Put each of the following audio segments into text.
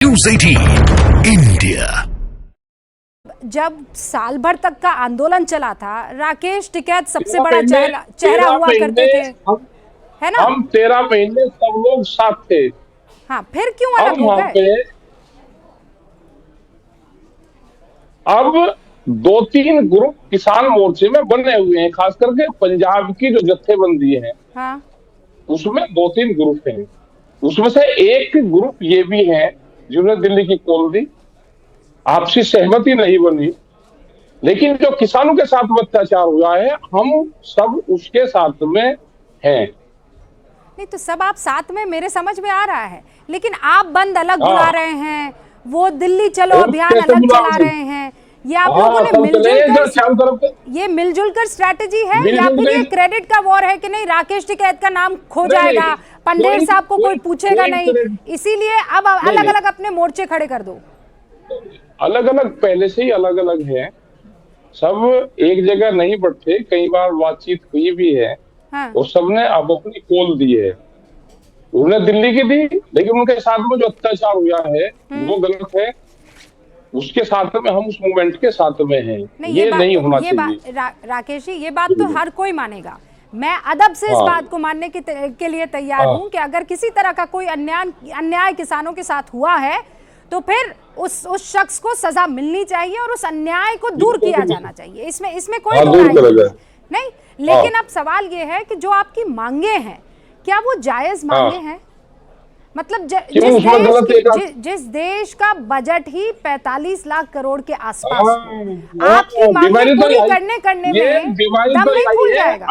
News 18 India. जब साल भर तक का आंदोलन चला था, राकेश टिकैत सबसे बड़ा चेहरा हुआ करते थे, है ना? हम 13 महीने सब लोग साथ थे। हाँ, फिर क्यों अलग हो गए? अब 2-3 ग्रुप किसान मोर्चे में बने हुए हैं, खास करके पंजाब की जो जत्थेबंदी है, हाँ, उसमें 2-3 ग्रुप हैं। उसमें से एक ग्रुप ये भी है जिन्होंने दिल्ली की कॉल दी, आपसी सहमति नहीं बनी, लेकिन जो किसानों के साथ अत्याचार हुआ है, हम सब उसके साथ में हैं। नहीं तो सब आप साथ में, मेरे समझ में आ रहा है, लेकिन आप बंद अलग बुला रहे हैं, वो दिल्ली चलो अभियान अलग चला रहे हैं। ये आप लोगों ने मिलजुल कर स्ट्रैटेजी है या फिर ये क्रेडिट का वॉर है कि नहीं राकेश टिकैत का नाम खो जाएगा, पंडेर साहब को कोई पूछेगा नहीं, इसीलिए अब अलग अलग अपने मोर्चे खड़े कर दो? अलग अलग पहले से ही अलग अलग है, सब एक जगह नहीं बैठे, कई बार बातचीत हुई भी है। हाँ। और सबने अब अपनी कॉल दी है, उन्होंने दिल्ली की दी, लेकिन उनके साथ में जो अत्याचार हुआ है वो गलत है, उसके साथ में हम उस मूवमेंट के साथ में हैं। ये नहीं होना चाहिए। राकेश जी, ये बात तो हर कोई मानेगा, मैं अदब से इस बात को मानने के लिए तैयार हूँ कि अगर किसी तरह का कोई अन्याय किसानों के साथ हुआ है तो फिर उस शख्स को सजा मिलनी चाहिए और उस अन्याय को दूर किया जाना चाहिए। इसमें कोई नहीं, लेकिन अब सवाल ये है कि जो आपकी मांगे हैं, क्या वो जायज मांगे हैं? मतलब जिस देश का बजट ही 45 लाख करोड़ के आसपास हो, आपकी मांगे पूरी करने में दम नहीं फूल जाएगा?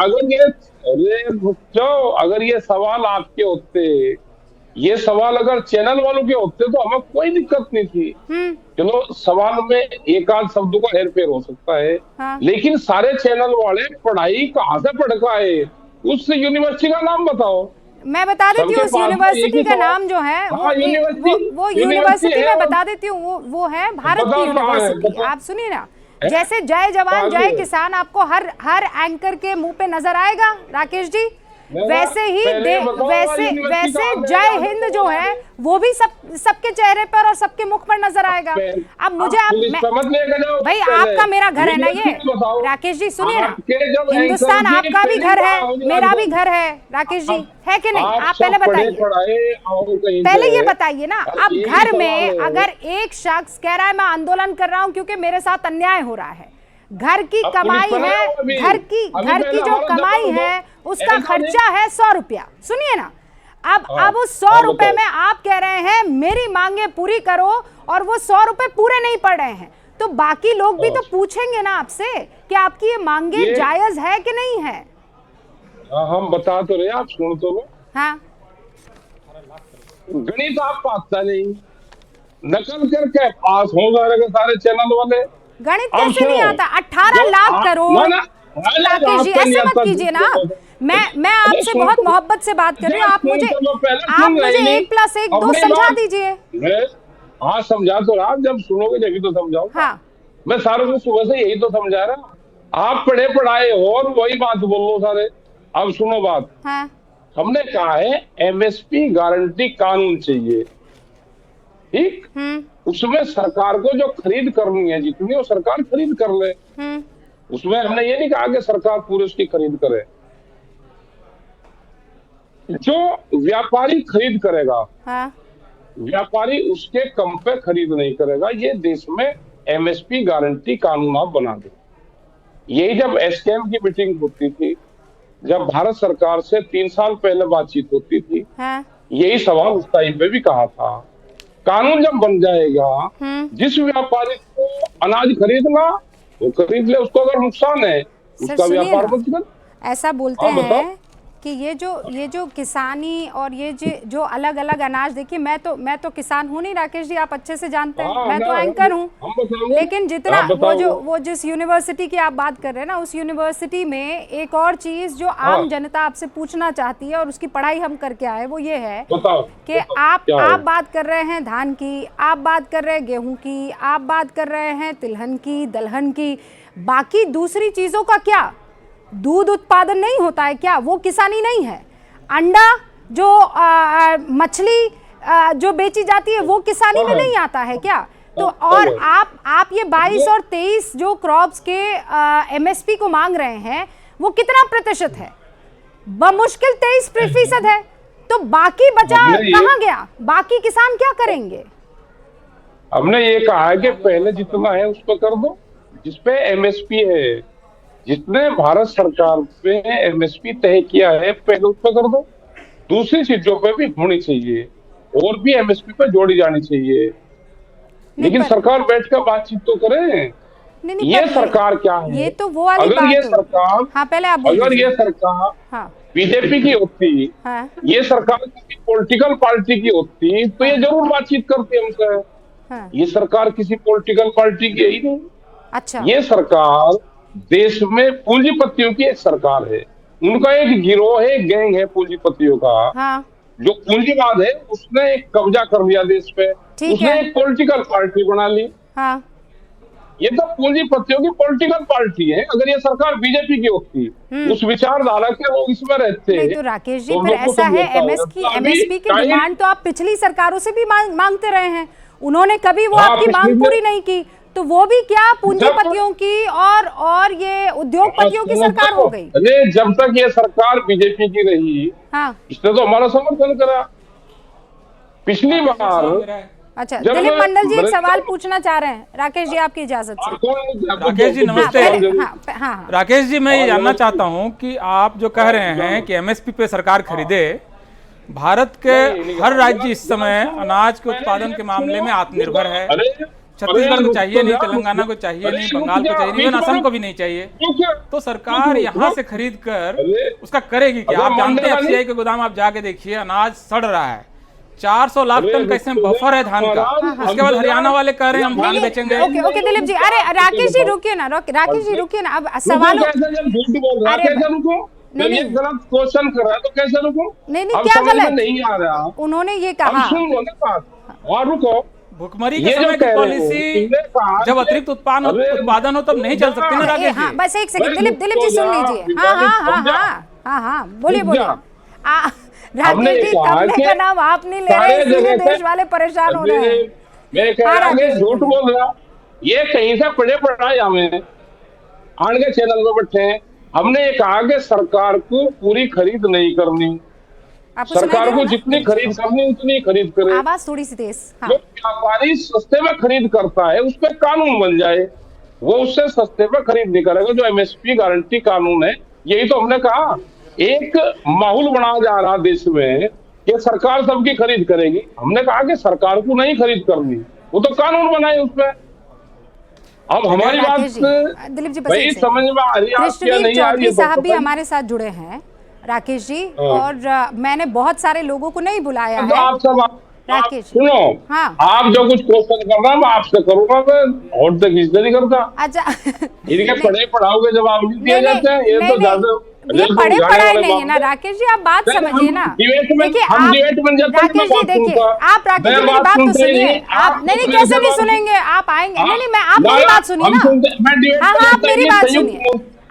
अगर ये सवाल आपके होते, ये सवाल अगर चैनल वालों के होते तो हमें कोई दिक्कत नहीं थी। चलो, सवाल में एक आध शब्दों का हेरफेर हो सकता है। हाँ। लेकिन सारे चैनल वाले पढ़ाई कहाँ से पढ़ के आए, उस यूनिवर्सिटी का नाम बताओ। मैं बता देती हूँ उस यूनिवर्सिटी का नाम जो है, वो यूनिवर्सिटी मैं बता देती हूँ, वो है भारत की यूनिवर्सिटी। आप सुनिए ना, जैसे जय जवान जय किसान आपको हर एंकर के मुंह पे नजर आएगा राकेश जी, वैसे ही वैसे जय हिंद जो है वो भी सबके चेहरे पर और सबके मुख पर नजर आएगा। अब मुझे भाई, आपका मेरा घर है ना ये राकेश जी, सुनिए ना, हिंदुस्तान आपका भी घर है, मेरा भी घर है राकेश जी, है कि नहीं? आप पहले बताइए, पहले ये बताइए ना, अब घर में अगर एक शख्स कह रहा है मैं आंदोलन कर रहा हूँ क्योंकि मेरे साथ अन्याय हो रहा है, घर की कमाई है, घर की जो कमाई है उसका खर्चा है 100 रुपया, सुनिए ना, अब उस 100 रुपए में आप कह रहे हैं मेरी मांगे पूरी करो, और वो 100 रुपए पूरे नहीं पड़ रहे हैं, तो बाकी लोग भी तो पूछेंगे ना आपसे कि आपकी ये मांगे जायज है कि नहीं है। हम बता तो रहे, आप सुन तो लो। हाँ, गणित आप आता नहीं, नकल करके पास हो जाएगा सारे चैनल वाले। गणित कैसे नहीं आता? 18 लाख करोड़। राकेश जी, ऐसे मत कीजिए ना, मैं आपसे बहुत मोहब्बत से बात कर रही हूँ, आप मुझे 1+1 2 समझा दीजिए। हाँ, समझा तो रहा, जब सुनोगे जब तो समझाओ। हाँ, मैं सारों को सुबह से यही तो समझा रहा, आप पढ़े पढ़ाए हो और वही बात बोलो सारे। अब सुनो बात। हाँ। हमने कहा है एमएसपी गारंटी कानून चाहिए, ठीक? उसमें सरकार को जो खरीद करनी है जितनी, वो सरकार खरीद कर ले। उसमें हमने ये नहीं कहा कि सरकार पूरे उसकी खरीद करे, जो व्यापारी खरीद करेगा, हाँ। व्यापारी उसके कम पे खरीद नहीं करेगा। ये देश में एमएसपी गारंटी कानून आप बना दो। यही जब एसकेएम की मीटिंग होती थी, जब भारत सरकार से 3 साल पहले बातचीत होती थी, हाँ। यही सवाल उस टाइम पे भी कहा था, कानून जब बन जाएगा, जिस व्यापारी को अनाज खरीदना वो खरीद ले, उसको अगर नुकसान है उसका व्यापार बंद कर। ऐसा बोलते हैं कि ये जो किसानी और ये जो अलग अलग अनाज, देखिए मैं तो किसान हूँ नहीं राकेश जी, आप अच्छे से जानते हैं, मैं तो एंकर हूँ, लेकिन जितना वो जिस यूनिवर्सिटी की आप बात कर रहे हैं ना, उस यूनिवर्सिटी में एक और चीज जो आम जनता आपसे पूछना चाहती है और उसकी पढ़ाई हम करके आए, वो ये है कि आप बात कर रहे हैं धान की, आप बात कर रहे हैं गेहूं की, आप बात कर रहे हैं तिलहन की, दलहन की, बाकी दूसरी चीजों का क्या? दूध उत्पादन नहीं होता है क्या? वो किसानी नहीं है? अंडा, जो मछली, जो बेची जाती है वो किसानी में नहीं आता है क्या? तो और आप ये 22 और 23 जो क्रॉप्स के एमएसपी को मांग रहे हैं वो कितना प्रतिशत है? बमुश्किल 23% है। तो बाकी बचा कहाँ गया? बाकी किसान क्या करेंगे? हमने ये कहा है कि पहले जितना है उस पर कर दो, जिसपे एमएसपी है, जितने भारत सरकार पे एमएसपी तय किया है पहले उस पर कर दो। दूसरी चीजों पे भी होनी चाहिए और भी एमएसपी पे जोड़ी जानी चाहिए, लेकिन सरकार बैठकर बातचीत तो करे। नहीं, ये सरकार क्या है? ये तो वो वाली अगर बात ये सरकार, हाँ, पहले आप अगर ये सरकार बीजेपी की होती, ये सरकार किसी पॉलिटिकल पार्टी की होती तो ये जरूर बातचीत करती हमसे। ये सरकार किसी पॉलिटिकल पार्टी की ही नहीं। अच्छा, ये सरकार देश में पूंजीपतियों की एक सरकार है, उनका एक गिरोह है, गैंग है पूंजीपतियों का। जो पूंजीवाद है उसने एक कब्जा कर लिया देश पे, उसने एक पॉलिटिकल पार्टी बना ली। ये तो पूंजीपतियों की पॉलिटिकल पार्टी है। अगर ये सरकार बीजेपी की होती, उस विचारधारा के लोग इसमें रहते। नहीं तो राकेश जी, फिर ऐसा है एमएसपी की डिमांड तो आप पिछली सरकारों से भी मांगते रहे हैं, उन्होंने कभी वो आपकी मांग पूरी नहीं की, तो वो भी क्या पूंजीपतियों की और ये उद्योगपतियों की सरकार हो गई? अरे जब तक ये सरकार बीजेपी की रही, इसने तो हमारा समर्थन करा। पिछली बार अच्छा, दिलीप मंडल जी एक सवाल पूछना चाह रहे हैं, राकेश जी आपकी इजाजत से। राकेश जी नमस्ते। राकेश जी, मैं ये जानना चाहता हूँ कि आप जो कह रहे हैं कि एमएसपी पे सरकार खरीदे, भारत के हर राज्य इस समय अनाज के उत्पादन के मामले में आत्मनिर्भर है। छत्तीसगढ़ को चाहिए नहीं, तेलंगाना को चाहिए नहीं, बंगाल को चाहिए नहीं, असम को भी नहीं चाहिए, तो सरकार यहाँ से खरीद कर उसका करेगी क्या? आप जानते हैं एफसीआई के गोदाम आप जाके देखिए, अनाज सड़ रहा है। 400 लाख टन का इसमें बफर है धान का। उसके बाद हरियाणा वाले कह रहे हैं हम धान बेचेंगे। ओके दिलीप जी, अरे राकेश जी रुकिए ना, राकेश जी रुकिए ना, अब सवाल नहीं गलत क्वेश्चन कर रहा है तो कैसे रुको? नहीं क्या गलत नहीं आ रहा, उन्होंने ये कहा। और रुको, भुखमरी के समय की पॉलिसी जब अतिरिक्त उत्पादन हो तब नहीं चल सकती ना राकेश जी? बस एक सेकंड, दिलीप जी सुन लीजिए। हाँ बोलिए। राकेश जी, कंपनी का नाम आप नहीं ले रहे, इसलिए देश वाले परेशान हो रहे हैं। मैं कह रहा हूँ झूठ बोल रहा, ये कहीं से पढ़े पढ़ाए हमें आन के चैनल में बैठे हैं। हमने ये कहा कि सरकार को पूरी खरीद नहीं करनी, सरकार को जितनी खरीद करनी उतनी खरीद करे। आवाज थोड़ी सी तेज। जो व्यापारी सस्ते में खरीद करता है उस पर कानून बन जाए, वो उससे सस्ते में खरीद नहीं करेगा। जो एमएसपी गारंटी कानून है, यही तो हमने कहा। एक माहौल बनाया जा रहा देश में कि सरकार सबकी खरीद करेगी, हमने कहा कि सरकार को नहीं खरीद करनी, वो तो कानून बनाए उसमें। अब हमारी बात दिलीप जी भाई समझ में आ रही है? चौधरी साहब भी हमारे साथ जुड़े हैं राकेश जी, और मैंने बहुत सारे लोगों को नहीं बुलाया है। आप सब राकेश सुनो, आप जो कुछ क्वेश्चन कर रहा मैं आपसे करूंगा, मैं और तक इससे नहीं करता। अच्छा, इनके पढ़े पढ़ाओगे जवाब नहीं दिए जाते हैं, ये तो ज्यादा ये पढ़े पढ़ाई नहीं है ना राकेश जी, आप बात समझिए ना। देखिए आप राकेश जी, देखिए आप राकेश जी मेरी बात तो सुनिए। आप नहीं कैसे नहीं सुनेंगे, आप आएंगे। नहीं मैं आप मेरी बात सुनिए ना। हाँ आप मेरी बात सुनिए,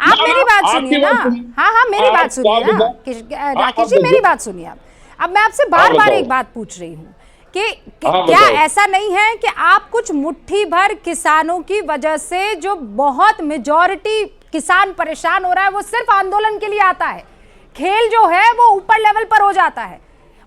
आप मेरी बात सुनिए ना। हाँ मेरी बात सुनिए ना राकेश जी, मेरी बात सुनिए आप। अब मैं आपसे बार बार एक बात पूछ रही हूँ कि क्या ऐसा नहीं है कि आप कुछ मुट्ठी भर किसानों की वजह से जो बहुत मेजॉरिटी किसान परेशान हो रहा है वो सिर्फ आंदोलन के लिए आता है, खेल जो है वो ऊपर लेवल पर हो जाता है।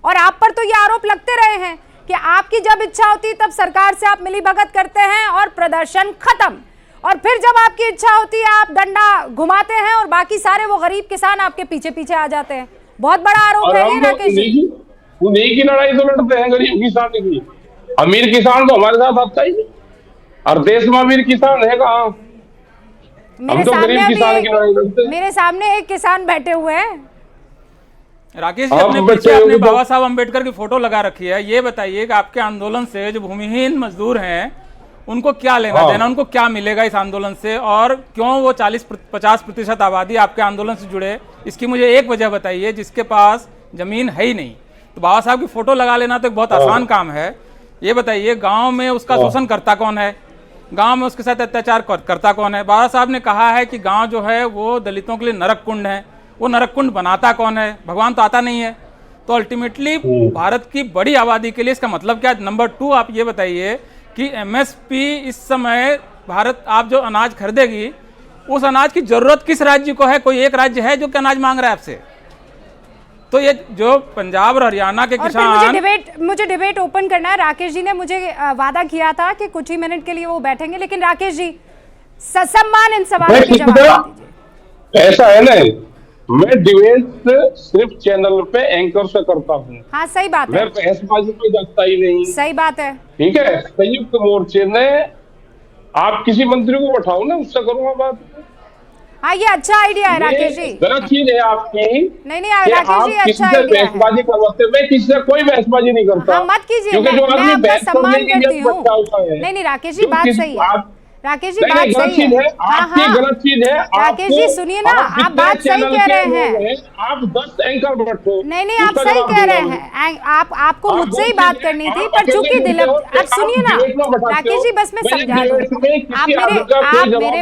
और आप पर तो ये आरोप लगते रहे हैं कि आपकी जब इच्छा होती तब सरकार से आप मिलीभगत करते हैं और प्रदर्शन खत्म, और फिर जब आपकी इच्छा होती है आप डंडा घुमाते हैं और बाकी सारे वो गरीब किसान आपके पीछे पीछे आ जाते हैं। बहुत बड़ा आरोप है ये राकेश जी। उन्हीं की लड़ाई तो लड़ते हैं गरीब किसान की, अमीर किसान तो हमारे साथ आता ही नहीं, और देश में अमीर किसान है कहाँ? हम तो गरीब किसान की लड़ाई लड़ते हैं। मेरे सामने एक किसान बैठे हुए हैं। राकेश जी, अपने पीछे आपने बाबा साहब अम्बेडकर की फोटो लगा रखी है, ये बताइए कि आपके आंदोलन से जो भूमिहीन मजदूर हैं उनको क्या लेना देना, उनको क्या मिलेगा इस आंदोलन से, और क्यों वो 40-50% आबादी आपके आंदोलन से जुड़े? इसकी मुझे एक वजह बताइए, जिसके पास जमीन है ही नहीं। तो बाबा साहब की फोटो लगा लेना तो एक बहुत आसान काम है। ये बताइए गांव में उसका शोषण करता कौन है, गांव में उसके साथ अत्याचार करता कौन है? बाबा साहब ने कहा है कि गांव जो है वो दलितों के लिए नरक कुंड है, वो नरक कुंड बनाता कौन है? भगवान तो आता नहीं है। तो अल्टीमेटली भारत की बड़ी आबादी के लिए इसका मतलब क्या? नंबर 2 आप ये बताइए कि एमएसपी इस समय भारत आप जो अनाज खरीदेगी उस अनाज की जरूरत किस राज्य को है? कोई एक राज्य है जो कि अनाज मांग रहा है आपसे? तो ये जो पंजाब और हरियाणा के किसान, मुझे डिबेट ओपन करना है। राकेश जी ने मुझे वादा किया था कि कुछ ही मिनट के लिए वो बैठेंगे, लेकिन राकेश जी ससम्मान इन सवालों के जवाब दीजिए। ऐसा है ना, मैं डिबेट सिर्फ चैनल पे एंकर से करता हूँ। हाँ सही बात है, मैं बहसबाजी पे जाता ही नहीं। सही बात है, ठीक है। संयुक्त मोर्चे ने आप किसी मंत्री को बैठाओ ना, उससे करूंगा बात। हाँ ये अच्छा आइडिया है राकेश जी। गलत चीज है आपकी। नहीं राकेश जी, अच्छा आइडिया है। बहसबाजी करवाते, मैं किसी से कोई बहसबाजी नहीं करता। हाँ मत कीजिए, क्योंकि जो आदमी बहस सम्मान करती हूँ। है। नहीं राकेश जी, बात सही है। राकेश जी बात सही है। आपकी गलत चीज है। राकेश जी सुनिए ना, आप बात सही कह रहे हैं। आप 10 एंकर बैठो। नहीं आप सही कह रहे हैं। आपको मुझसे ही बात करनी थी, पर चूंकि दिल, आप सुनिए ना राकेश जी, बस मैं समझा दूं। आप मेरे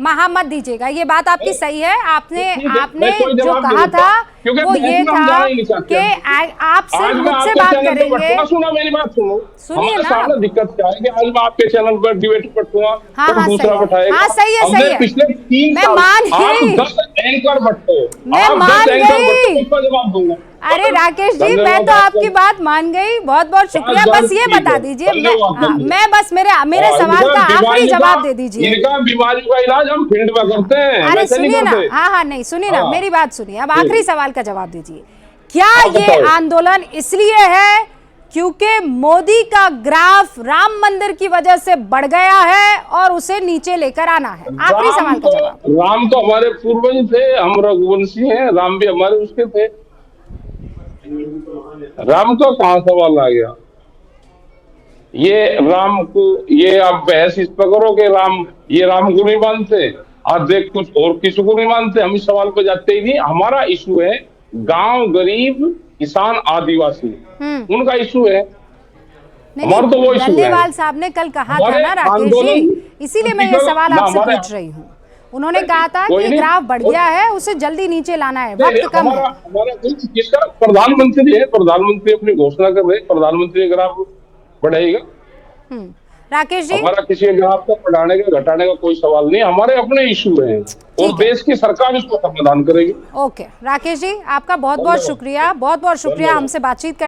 महा मत दीजिएगा, ये बात आपकी सही है। आपने जो कहा था वो ये था कि आप सिर्फ मुझसे बात करेंगे। मेरी बात सुनो, सुनिए ना, दिक्कत क्या है कि आज मैं आपके चैनल पर डिबेट बैठूंगा, हाँ दूसरा बैठाएगा। हाँ सही है। पिछले 3 मैं मान गई, 10 एंकर बैठो, मैं मान गई। जवाब दूंगा। अरे राकेश जी, मैं तो आपकी बात मान गई, बहुत बहुत शुक्रिया। बस ये बता दीजिए, मैं बस मेरे सवाल का आखिरी जवाब दे दीजिए। इनका बीमारी का इलाज हम फील्ड में करते हैं। अरे सुनिए ना, हाँ नहीं सुनिए ना, मेरी बात सुनिए। अब आखिरी सवाल का जवाब दीजिए। क्या ये आंदोलन इसलिए है क्योंकि मोदी का ग्राफ राम मंदिर की वजह से बढ़ गया है और उसे नीचे लेकर आना है? आखिरी सवाल का जवाब। राम तो हमारे पूर्वज थे, हम रघुवंशी हैं, राम भी हमारे उसके थे। राम का कहां सवाल आ गया? ये राम को, ये आप बहस इस पर करो कि ये राम को नहीं मानते, आज देख कुछ और किसी को नहीं मानते। हम इस सवाल पर जाते ही नहीं। हमारा इशू है गांव, गरीब, किसान, आदिवासी, उनका इशू है। हमारा तो वो इशू है। डल्लेवाल साहब ने कल कहा था ना राकेश जी, इसीलिए मैं ये सवाल आपसे पूछ रही हूँ। उन्होंने कहा था कि ग्राफ बढ़ गया है, उसे जल्दी नीचे लाना है, वक्त कम है। हमारा किसका? प्रधानमंत्री है, प्रधानमंत्री अपनी घोषणा कर रहे, प्रधानमंत्री ग्राफ बढ़ाएगा। राकेश जी, हमारा किसी ग्राफ को बढ़ाने का घटाने का कोई सवाल नहीं। हमारे अपने इशू हैं और देश की सरकार इसको समाधान करेगी। ओके राकेश जी, आपका बहुत बहुत शुक्रिया, बहुत बहुत शुक्रिया हमसे बातचीत कर